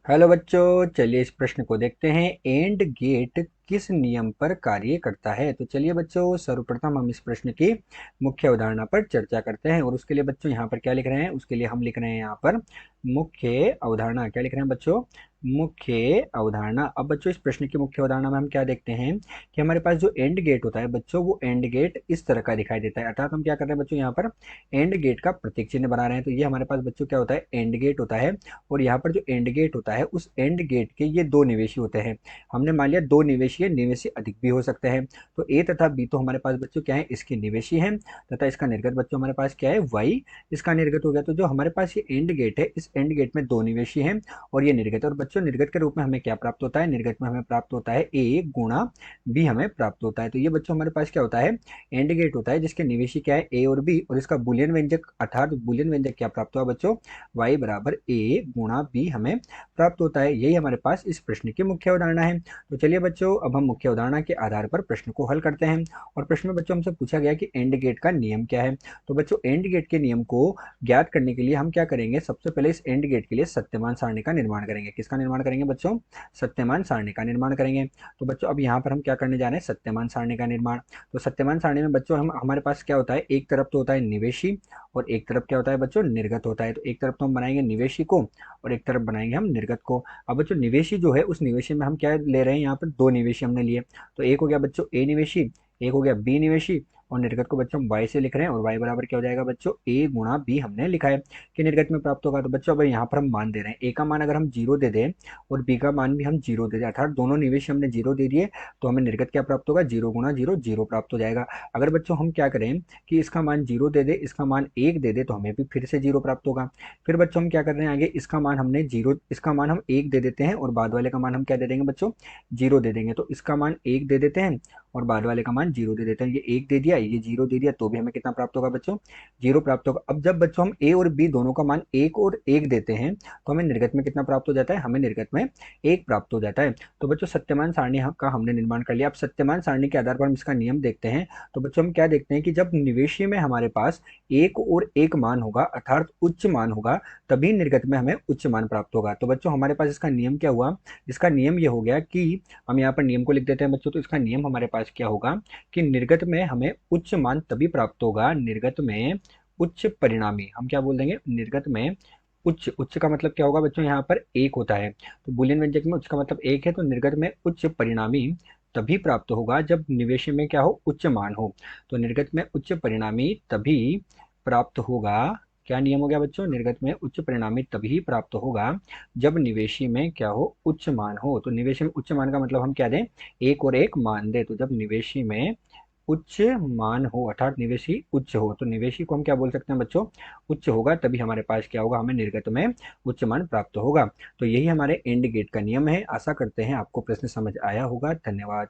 Hello बच्चों, चलिए इस प्रश्न को देखते हैं। एंड गेट किस नियम पर कार्य करता है? तो चलिए बच्चों, सर्वप्रथम हम इस प्रश्न की मुख्य अवधारणा पर चर्चा करते हैं। और उसके लिए बच्चों यहाँ पर क्या लिख रहे हैं? उसके लिए हम लिख रहे हैं यहाँ पर मुख्य अवधारणा। क्या लिख रहे हैं बच्चों? मुख्य अवधारणा। अब बच्चों, इस प्रश्न की मुख्य अवधारणा में हम क्या देखते हैं कि हमारे पास जो एंड गेट होता है बच्चों, वो एंड गेट इस तरह का दिखाई देता है। अर्थात हम क्या कर रहे हैं बच्चों, यहाँ पर एंड गेट का प्रतीक चिन्ह बना रहे हैं। तो ये हमारे पास बच्चों क्या होता है? एंड गेट होता है। और यहाँ पर जो एंड गेट होता है, उस एंड गेट के ये दो निवेशी होते हैं। हमने मान लिया दो निवेशी है, निवेशी अधिक भी हो सकते हैं। तो ए तथा बी तो हमारे पास बच्चों क्या है? इसके निवेशी हैं। तथा इसका निर्गत बच्चों हमारे पास क्या है? वाई इसका निर्गत हो गया। तो जो हमारे पास ये एंड गेट है, इस एंड गेट में दो निवेशी हैं और ये निर्गत है। और बच्चों, निर्गत के रूप में हमें क्या प्राप्त होता है? निर्गत में हमें प्राप्त होता है ए गुणा बी हमें प्राप्त होता है। तो ये बच्चों हमारे पास क्या होता है? एंड गेट होता है जिसके निवेशी क्या है? ए और बी। और इसका बुलियन व्यंजक, अर्थात बुलियन व्यंजक क्या प्राप्त हुआ बच्चों? वाई बराबर ए गुणा बी हमें प्राप्त होता है। यही हमारे पास इस प्रश्न की मुख्य अवधारणा है। तो चलिए बच्चों, अब हम मुख्य अवधारणा के आधार पर प्रश्न को हल करते हैं। और प्रश्न में बच्चों हमसे पूछा गया कि एंड गेट का नियम क्या है। तो बच्चों, एंड गेट के नियम को ज्ञात करने के लिए हम क्या करेंगे? सबसे पहले इस एंड गेट के लिए सत्यमान सारणी का निर्माण करेंगे। किसका निर्माण करेंगे बच्चों? सत्यमान सारणी का निर्माण करेंगे। तो बच्चों, अब यहाँ पर हम क्या करने जा रहे हैं? सत्यमान सारणी का निर्माण। तो सत्यमान सारणी में बच्चों हमारे पास क्या होता है? एक तरफ तो होता है निवेशी और एक तरफ क्या होता है बच्चों? निर्गत होता है। तो एक तरफ तो हम बनाएंगे निवेशी को और एक तरफ बनाएंगे हम निर्गत को। अब बच्चों, निवेशी जो है, उस निवेशी में हम क्या ले रहे हैं? यहाँ पर दो निवेशी हमने लिए। तो एक हो गया बच्चों ए निवेशी, एक हो गया बी निवेशी। और निर्गत को बच्चों हम y से लिख रहे हैं। और y बराबर क्या हो जाएगा बच्चों? a गुणा b हमने लिखा है कि निर्गत में प्राप्त होगा। तो बच्चों, अब यहाँ पर हम मान दे रहे हैं। a का मान अगर हम जीरो दे दें और b का मान भी हम जीरो दे दें, अर्थात दोनों निवेश हमने जीरो दे दिए, तो हमें निर्गत क्या प्राप्त होगा? जीरो गुणा जीरो, जीरो प्राप्त हो जाएगा। अगर बच्चों हम क्या करें कि इसका मान जीरो दे दे, इसका मान एक दे दे, तो हमें भी फिर से जीरो प्राप्त होगा। फिर बच्चों हम क्या कर रहे हैं आगे? इसका मान हमने जीरो, इसका मान हम एक दे देते हैं और बाद वाले का मान हम क्या दे देंगे बच्चों? जीरो दे देंगे। तो इसका मान एक दे देते हैं और बाद वाले का मान जीरो दे देते हैं। ये एक दे दिया, ये जीरो दे दिया, तो भी हमें कितना प्राप्त होगा बच्चों? जीरो प्राप्त होगा। अब जब बच्चों हम ए और बी दोनों का मान एक और एक देते हैं, तो हमें निर्गत में कितना प्राप्त हो जाता है? हमें निर्गत में एक प्राप्त हो जाता है। तो बच्चों, सत्यमान सारणी का हमने निर्माण कर लिया। अब सत्यमान सारणी के आधार पर हम इसका नियम देखते हैं। तो बच्चों, हम क्या देखते हैं कि जब निवेशी में हमारे पास एक और एक मान होगा, अर्थात उच्च मान होगा, तभी निर्गत में हमें उच्च मान प्राप्त होगा। तो बच्चों, हमारे पास इसका नियम क्या हुआ? इसका नियम ये हो गया कि हम यहाँ पर नियम को लिख देते हैं बच्चों। तो इसका नियम हमारे पास क्या होगा कि निर्गत में हमें उच्च मान तभी प्राप्त होगा, निर्गत में उच्च परिणामी। हम क्या बोल देंगे? निर्गत में उच्च। उच्च का मतलब क्या होगा बच्चों? यहाँ पर एक होता है, तो बुलियन व्यंजक में उच्च का मतलब एक है। तो निर्गत में उच्च परिणामी तभी प्राप्त होगा जब निवेश में क्या हो? उच्च मान हो। तो निर्गत में उच्च परिणामी तभी प्राप्त होगा। क्या नियम हो गया बच्चों? निर्गत में उच्च परिणामी तभी प्राप्त होगा जब निवेशी में क्या हो? उच्च मान हो। तो निवेशी में उच्च मान का मतलब हम क्या दें? एक और एक मान दे। तो जब निवेशी में उच्च मान हो, अर्थात निवेशी उच्च हो, तो निवेशी को हम क्या बोल सकते हैं बच्चों? उच्च होगा, तभी हमारे पास क्या होगा? हमें निर्गत में उच्च मान प्राप्त होगा। तो यही हमारे एंड गेट का नियम है। आशा करते हैं आपको प्रश्न समझ आया होगा। धन्यवाद।